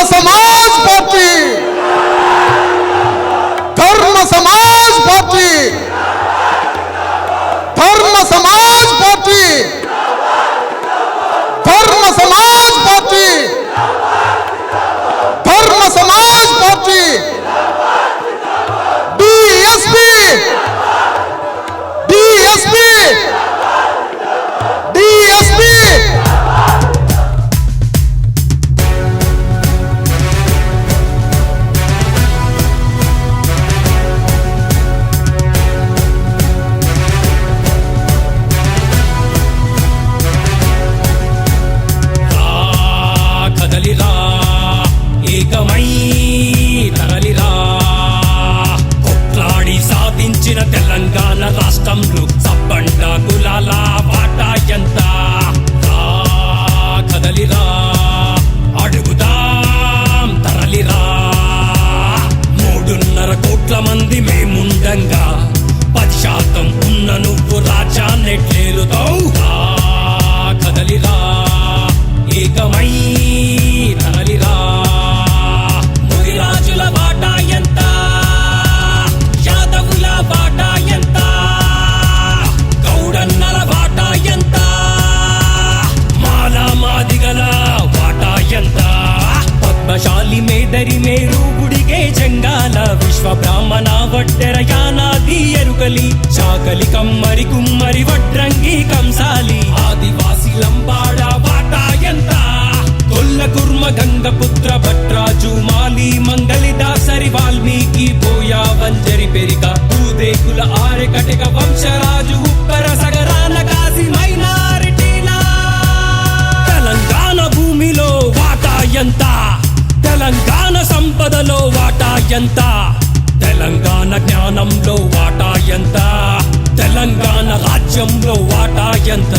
समाज पार्टी धर्म समाज पार्टी धर्म समाज पार्टी धर्म समाज पार्टी धर्म समाज पार्टी डीएसपी डीएसपी डीएसपी ఏకమై తరలిరా కొట్లాడి సాధించిన తెలంగాణ రాష్ట్రంలో సబ్బండ కులాల వాటా ఎంత కదలిరా అడుగుదాం తరలిరా 3.5 కోట్ల మంది మేముండంగా 10% ఉన్న నువ్వు రాజ్యాన్నెట్లేలుతావు కదలిరా ఏకమై తరలిరా ముదిరాజుల వాటా ఎంత యాదవుల వాటా ఎంత గౌడన్నల వాటా ఎంత మాల మాదిగల వాటా ఎంత పద్మశాలి మేదరి మేరు గుడిగే జంగాల విశ్వ బ్రాహ్మణ వడ్డెర యానాది ఎరుకలి చాకలి కమ్మరి కుమ్మరి వడ్రంగి కంసాలి ఆదివాసి లంబాడ వాటా ఎంత కొల్ల కుర్మ గంగపుత్ర భట్రాజు మాలి మంగళి దాసరి వాల్మీకి పోయా వంజరి పెరిక భూదేకుల ఆరె కటక వంశరాజు ఉప్పర సగరాన కాసి మైనారిటీలా తెలంగాణ భూమిలో వాటా ఎంత తెలంగాణ సంపదలో వాటా ఎంత తెలంగాణ జ్ఞానంలో వాటా ఎంత తెలంగాణ రాజ్యంలో వాటా ఎంత